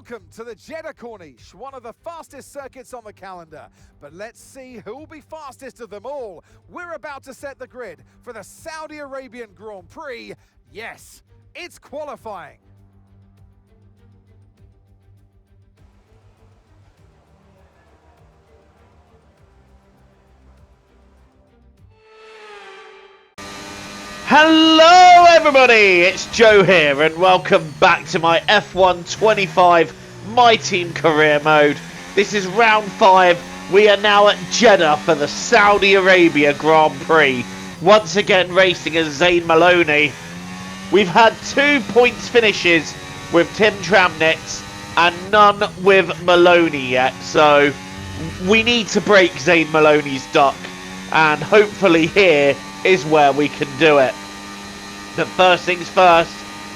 Welcome to the Jeddah Corniche, one of the fastest circuits on the calendar. But let's see who will be fastest of them all. We're about to set the grid for the Saudi Arabian Grand Prix. Yes, it's qualifying. Hello everybody, it's Joe here and welcome back to my F1 25 My Team Career Mode. This is round 5. We are now at Jeddah for the Saudi Arabia Grand Prix. Once again racing as Zane Maloney. We've had 2 points finishes with Tim Tramnitz and none with Maloney yet. So we need to break Zane Maloney's duck and hopefully here is where we can do it. But first things first,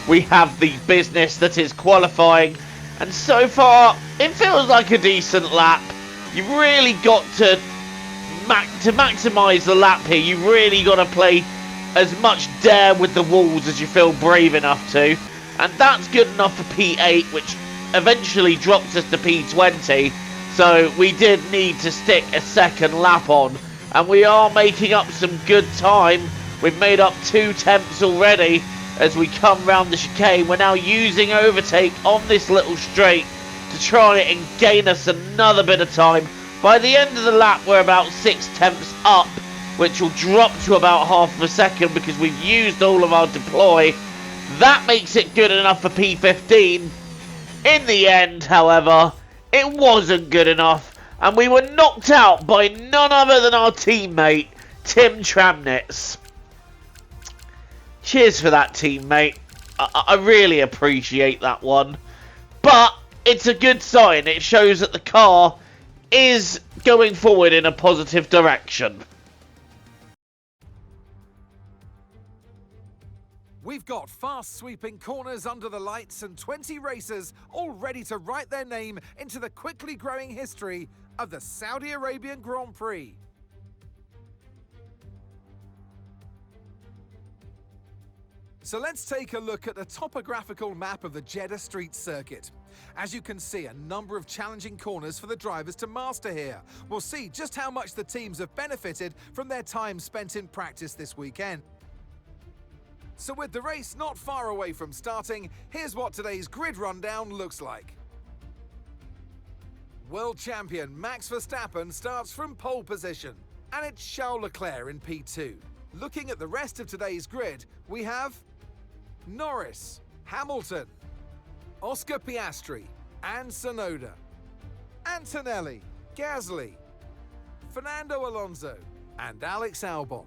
we have the business that is qualifying, and so far it feels like a decent lap. You've really got to maximise the lap here. You've really got to play as much dare with the walls as you feel brave enough to, and that's good enough for P8, which eventually drops us to P20. So we did need to stick a second lap on, and we are making up some good time. We've made up 2 tenths already as we come round the chicane. We're now using overtake on this little straight to try and gain us another bit of time. By the end of the lap, we're about 6 tenths up, which will drop to about half of a second because we've used all of our deploy. That makes it good enough for P15. In the end, however, it wasn't good enough, and we were knocked out by none other than our teammate, Tim Tramnitz. Cheers for that, teammate. I really appreciate that one. But it's a good sign. It shows that the car is going forward in a positive direction. We've got fast sweeping corners under the lights and 20 racers all ready to write their name into the quickly growing history of the Saudi Arabian Grand Prix. So let's take a look at the topographical map of the Jeddah Street Circuit. As you can see, a number of challenging corners for the drivers to master here. We'll see just how much the teams have benefited from their time spent in practice this weekend. So with the race not far away from starting, here's what today's grid rundown looks like. World champion Max Verstappen starts from pole position, and it's Charles Leclerc in P2. Looking at the rest of today's grid, we have Norris, Hamilton, Oscar Piastri, and Tsunoda, Antonelli, Gasly, Fernando Alonso, and Alex Albon,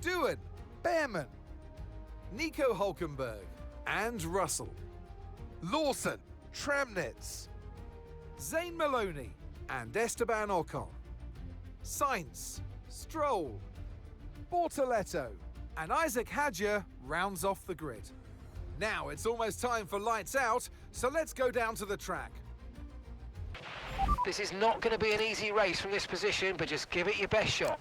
Doohan, Behrman, Nico Hülkenberg, and Russell, Lawson, Tramnitz, Zane Maloney, and Esteban Ocon, Sainz, Stroll, Bortoletto, and Isaac Hadjar rounds off the grid. Now it's almost time for lights out, so let's go down to the track. This is not going to be an easy race from this position, but just give it your best shot.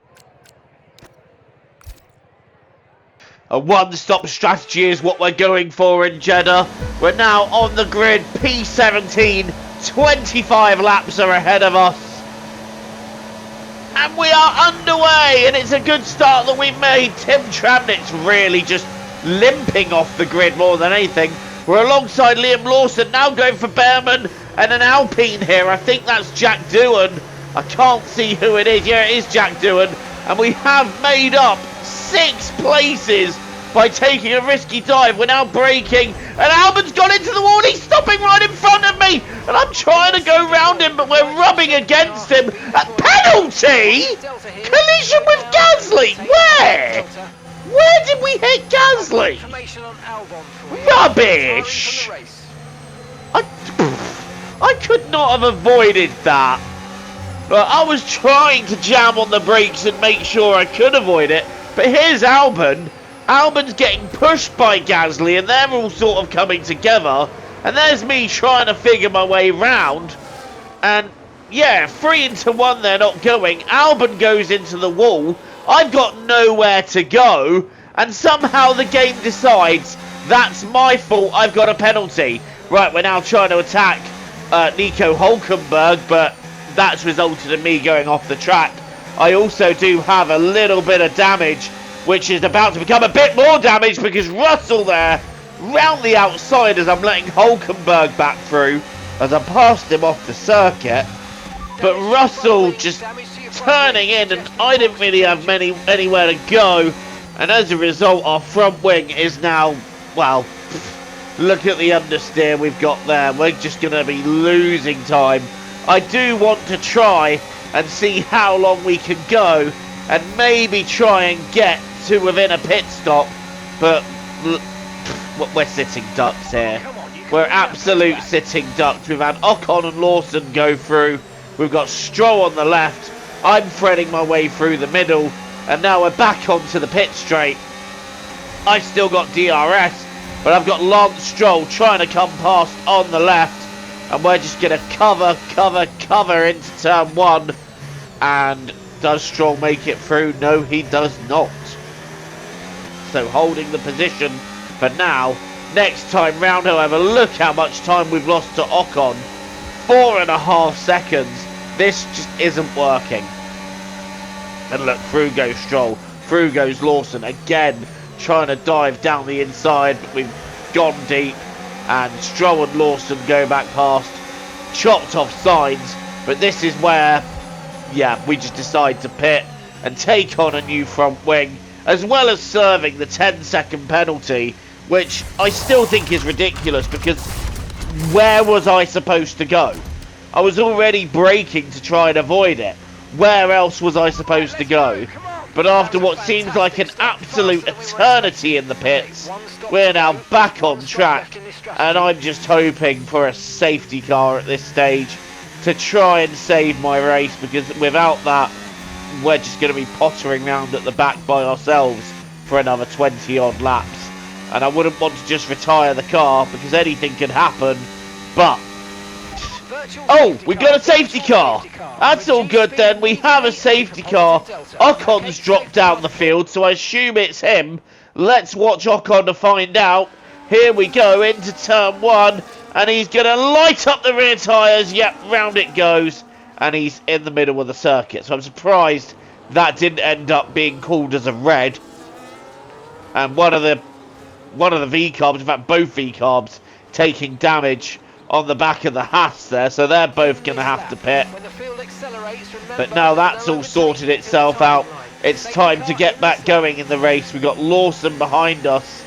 A one-stop strategy is what we're going for in Jeddah. We're now on the grid, P17, 25 laps are ahead of us. And we are underway, and it's a good start that we've made. Tim Tramnitz really just limping off the grid more than anything. We're alongside Liam Lawson, now going for Behrman and an Alpine here. I think that's Jack Doohan. I can't see who it is. Yeah, it is Jack Doohan. And we have made up 6 places by taking a risky dive. We're now braking, and Albon's gone into the wall. He's stopping right in front of me, and I'm trying to go round him, but we're rubbing against him. A penalty? Collision with Gasly? Where? Where did we hit Gasly? Rubbish! I could not have avoided that. But I was trying to jam on the brakes and make sure I could avoid it. But here's Albon. Albon's getting pushed by Gasly, and they're all sort of coming together. And there's me trying to figure my way round. And yeah, 3 into 1 they're not going. Albon goes into the wall. I've got nowhere to go. And somehow the game decides that's my fault. I've got a penalty. Right, we're now trying to attack Nico Hulkenberg, but that's resulted in me going off the track. I also do have a little bit of damage, which is about to become a bit more damage because Russell there, round the outside as I'm letting Hulkenberg back through, as I passed him off the circuit. But Russell just turning in, and I didn't really have anywhere to go. And as a result, our front wing is now, well, look at the understeer we've got there. We're just going to be losing time. I do want to try and see how long we can go and maybe try and get to within a pit stop. But we're sitting ducks here. We're absolute sitting ducks. We've had Ocon and Lawson go through. We've got Stroll on the left. I'm threading my way through the middle. And now we're back onto the pit straight. I've still got DRS, but I've got Lance Stroll trying to come past on the left. And we're just going to cover into turn 1. And does Stroll make it through? No, he does not. So holding the position for now. Next time round, however, look how much time we've lost to Ocon. 4.5 seconds. This just isn't working. And look, through goes Stroll. Through goes Lawson. Again, trying to dive down the inside, but we've gone deep. And Stroll and Lawson go back past. Chopped off Sainz. But this is where, yeah, we just decide to pit and take on a new front wing, as well as serving the 10-second penalty, which I still think is ridiculous, because where was I supposed to go? I was already braking to try and avoid it. Where else was I supposed to go? But after what seems like an absolute eternity in the pits, we're now back on track, and I'm just hoping for a safety car at this stage to try and save my race, because without that, we're just going to be pottering around at the back by ourselves for another 20 odd laps. And I wouldn't want to just retire the car, because anything can happen. But oh, we've got a safety car. That's all good then. We have a safety car. Ocon's dropped down the field, so I assume it's him. Let's watch Ocon to find out. Here we go into turn 1, and he's going to light up the rear tyres. Yep, round it goes, and he's in the middle of the circuit. So I'm surprised that didn't end up being called as a red. And one of the V-carbs, in fact both V-carbs, taking damage on the back of the Haas there, so they're both going to have to pit. But now that's all sorted itself out, it's time to get back going in the race. We've got Lawson behind us,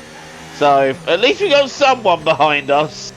so at least we got someone behind us.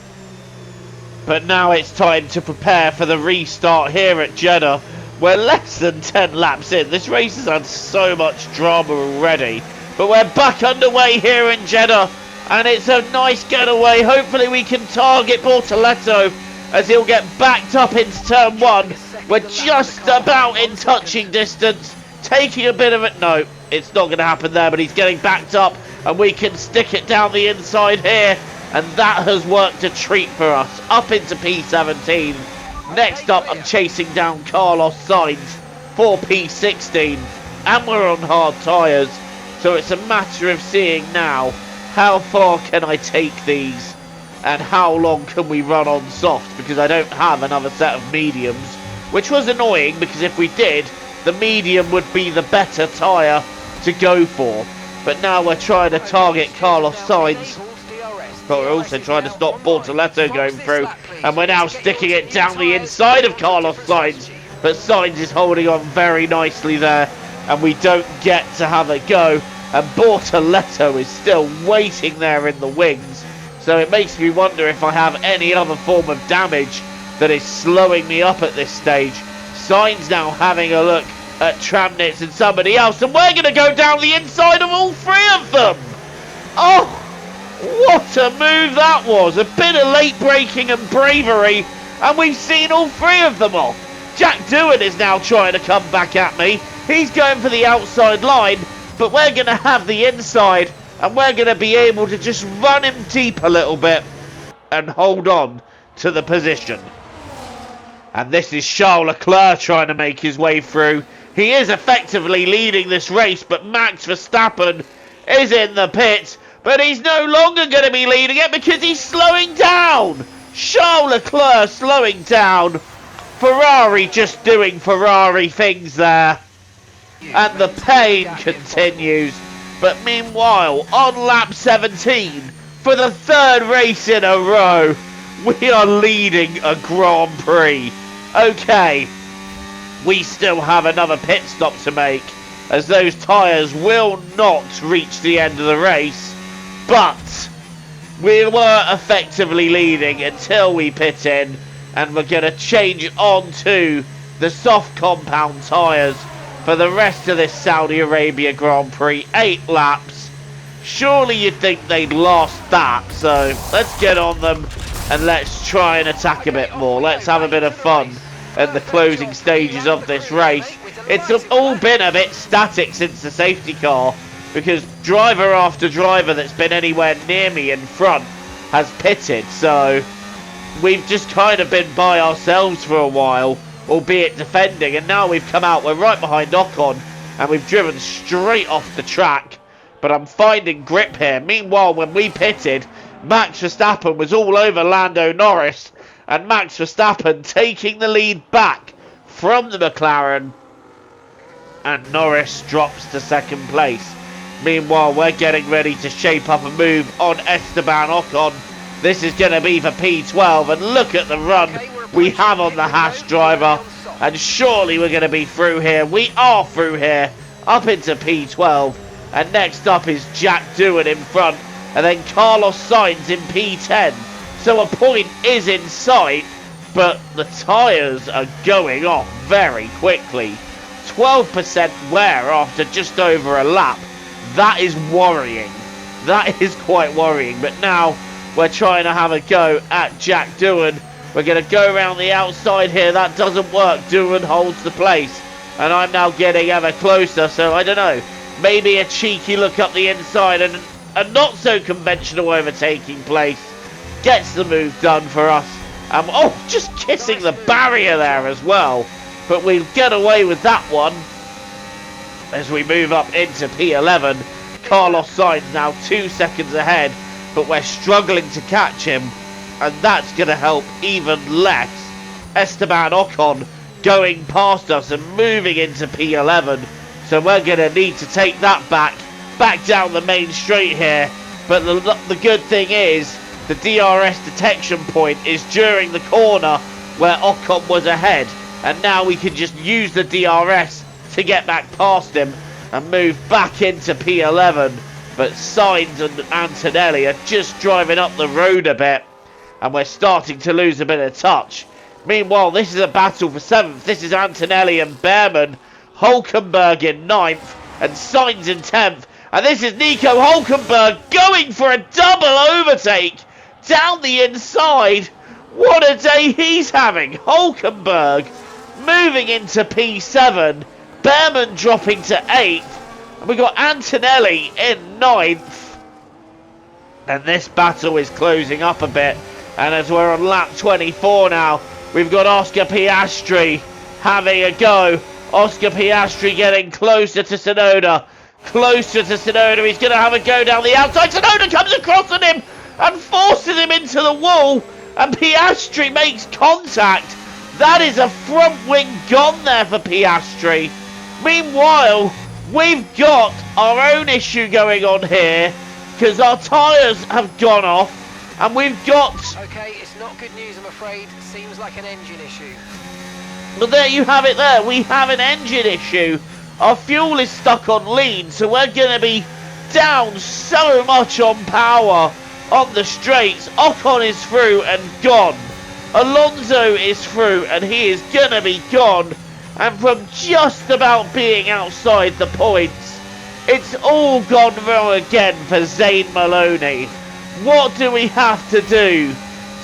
But now it's time to prepare for the restart here at Jeddah. We're less than 10 laps in. This race has had so much drama already, but we're back underway here in Jeddah. And it's a nice getaway. Hopefully we can target Bortoleto as he'll get backed up into turn 1. We're just about in touching distance. Taking a bit of it. No, it's not going to happen there, but he's getting backed up. And we can stick it down the inside here. And that has worked a treat for us. Up into P17. Next up, I'm chasing down Carlos Sainz for P16. And we're on hard tyres. So it's a matter of seeing now, how far can I take these, and how long can we run on soft, because I don't have another set of mediums, which was annoying, because if we did, the medium would be the better tyre to go for. But now we're trying to target Carlos Sainz, but we're also trying to stop Bortoleto going through, and we're now sticking it down the inside of Carlos Sainz, but Sainz is holding on very nicely there, and we don't get to have a go. And Bortoleto is still waiting there in the wings. So it makes me wonder if I have any other form of damage that is slowing me up at this stage. Sainz now having a look at Tramnitz and somebody else. And we're going to go down the inside of all 3 of them. Oh, what a move that was. A bit of late braking and bravery. And we've seen all 3 of them off. Jack Doohan is now trying to come back at me. He's going for the outside line. But we're going to have the inside, and we're going to be able to just run him deep a little bit and hold on to the position. And this is Charles Leclerc trying to make his way through. He is effectively leading this race, but Max Verstappen is in the pits. But he's no longer going to be leading it because he's slowing down. Charles Leclerc slowing down. Ferrari just doing Ferrari things there. And the pain continues. But meanwhile, on lap 17, for the third race in a row, we are leading a Grand Prix. Okay, we still have another pit stop to make, as those tyres will not reach the end of the race. But we were effectively leading until we pit in, and we're going to change on to the soft compound tyres for the rest of this Saudi Arabia Grand Prix. 8 laps. Surely you'd think they'd last that, so let's get on them and let's try and attack a bit more. Let's have a bit of fun at the closing stages of this race. It's all been a bit static since the safety car, because driver after driver that's been anywhere near me in front has pitted, so we've just kind of been by ourselves for a while, albeit defending, and now we've come out, we're right behind Ocon, and we've driven straight off the track, but I'm finding grip here. Meanwhile, when we pitted, Max Verstappen was all over Lando Norris, and Max Verstappen taking the lead back from the McLaren, and Norris drops to second place. Meanwhile, we're getting ready to shape up a move on Esteban Ocon. This is going to be for P12, and look at the run we have on the Haas driver, and surely we're going to be through here. We are through here, up into P12, and next up is Jack Doohan in front, and then Carlos Sainz in P10. So a point is in sight, but the tyres are going off very quickly. 12% wear after just over a lap. That is worrying. That is quite worrying. But now we're trying to have a go at Jack Doohan. We're going to go around the outside here. That doesn't work. Doohan holds the place. And I'm now getting ever closer. So I don't know. Maybe a cheeky look up the inside and a not so conventional overtaking place gets the move done for us. Oh, just kissing the barrier there as well. But we'll get away with that one as we move up into P11. Carlos Sainz now 2 seconds ahead, but we're struggling to catch him, and that's going to help even less. Esteban Ocon going past us and moving into P11, so we're going to need to take that back down the main straight here. But the good thing is the DRS detection point is during the corner where Ocon was ahead, and now we can just use the DRS to get back past him and move back into P11. But Sainz and Antonelli are just driving up the road a bit, and we're starting to lose a bit of touch. Meanwhile, this is a battle for 7th. This is Antonelli and Behrman. Hulkenberg in 9th and Sainz in 10th. And this is Nico Hulkenberg going for a double overtake down the inside. What a day he's having. Hulkenberg moving into P7. Behrman dropping to 8th. And we've got Antonelli in 9th. And this battle is closing up a bit. And as we're on lap 24 now, we've got Oscar Piastri having a go. Oscar Piastri getting closer to Tsunoda. Closer to Tsunoda. He's going to have a go down the outside. Tsunoda comes across on him and forces him into the wall. And Piastri makes contact. That is a front wing gone there for Piastri. Meanwhile, we've got our own issue going on here, because our tyres have gone off. And we've got... Okay, it's not good news, I'm afraid. Seems like an engine issue. But there you have it there. We have an engine issue. Our fuel is stuck on lean, so we're going to be down so much on power on the straights. Ocon is through and gone. Alonso is through and he is going to be gone. And from just about being outside the points, it's all gone wrong again for Zane Maloney. What do we have to do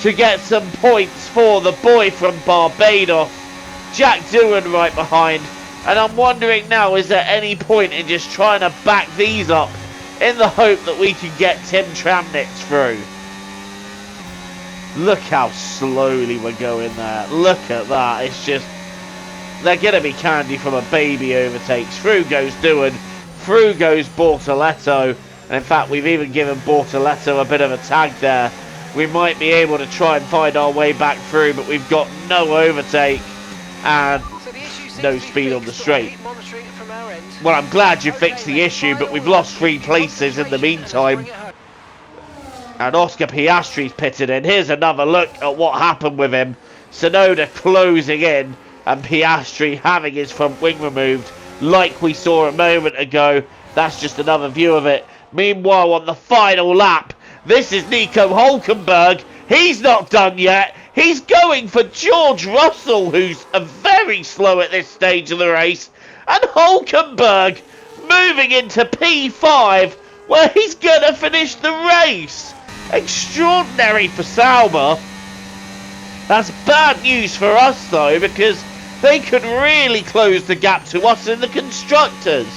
to get some points for the boy from Barbados? Jack Doohan right behind. And I'm wondering now, is there any point in just trying to back these up in the hope that we can get Tim Tramnitz through? Look how slowly we're going there. Look at that. It's just... they're going to be candy from a baby overtakes. Through goes Doohan. Through goes Bortoletto. And in fact, we've even given Bortoletto a bit of a tag there. we might be able to try and find our way back through, but we've got no overtake and no speed on the straight. Well, I'm glad you fixed the issue, but we've lost 3 places in the meantime. And Oscar Piastri's pitted in. Here's another look at what happened with him. Tsunoda closing in and Piastri having his front wing removed like we saw a moment ago. That's just another view of it. Meanwhile, on the final lap, this is Nico Hülkenberg. He's not done yet. He's going for George Russell, who's very slow at this stage of the race. And Hülkenberg moving into P5, where he's going to finish the race. Extraordinary for Sauber. That's bad news for us, though, because they could really close the gap to us in the constructors.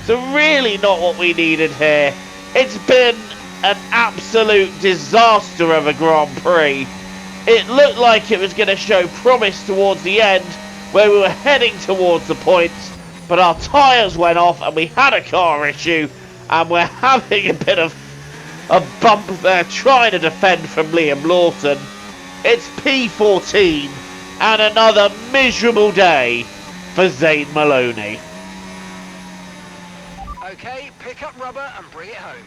So really not what we needed here. It's been an absolute disaster of a Grand Prix. It looked like it was going to show promise towards the end, where we were heading towards the points, but our tyres went off and we had a car issue, and we're having a bit of a bump there trying to defend from Liam Lawson. It's P14 and another miserable day for Zane Maloney. Okay, pick up rubber and bring it home.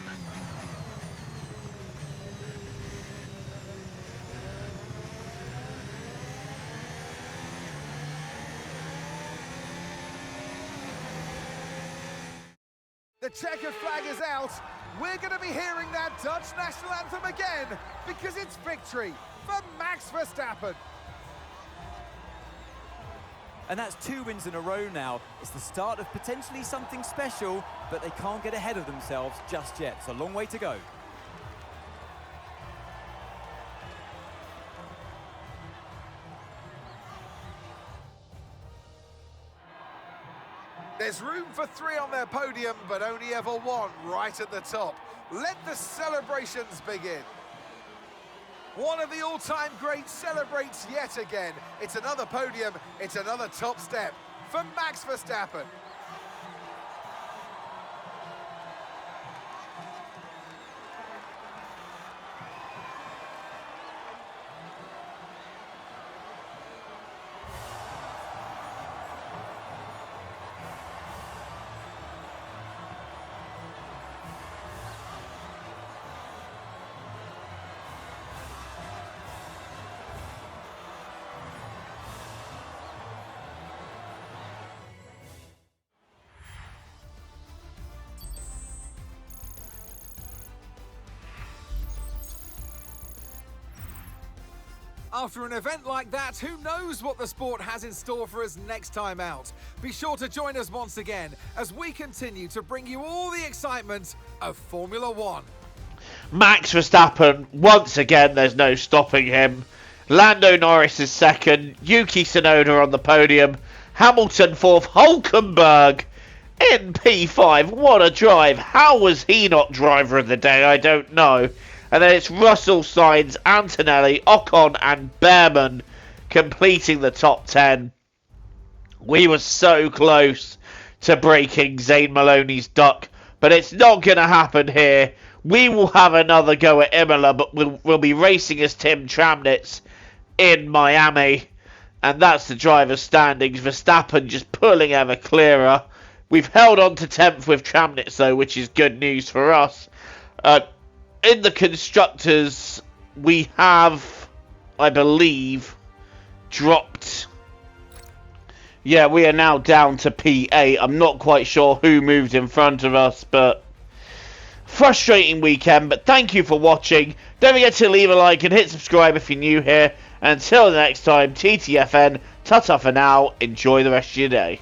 The checkered flag is out. We're going to be hearing that Dutch national anthem again because it's victory for Max Verstappen. And that's 2 wins in a row now. It's the start of potentially something special, but they can't get ahead of themselves just yet. It's a long way to go. There's room for 3 on their podium, but only ever 1 right at the top. Let the celebrations begin. One of the all-time greats celebrates yet again. It's another podium, it's another top step for Max Verstappen. After an event like that, who knows what the sport has in store for us next time out? Be sure to join us once again as we continue to bring you all the excitement of Formula One. Max Verstappen, once again, there's no stopping him. Lando Norris is second, Yuki Tsunoda on the podium, Hamilton fourth, Hülkenberg in P5. What a drive. How was he not driver of the day? I don't know. And then it's Russell, Sainz, Antonelli, Ocon and Behrman completing the top 10. We were so close to breaking Zane Maloney's duck, but it's not going to happen here. We will have another go at Imola, but we'll be racing as Tim Tramnitz in Miami. And that's the driver's standings. Verstappen just pulling ever clearer. We've held on to 10th with Tramnitz, though, which is good news for us. In the constructors, we have, I believe, dropped. Yeah, we are now down to P8. I'm not quite sure who moved in front of us, but frustrating weekend. But thank you for watching. Don't forget to leave a like and hit subscribe if you're new here. And until the next time, TTFN, ta-ta for now. Enjoy the rest of your day.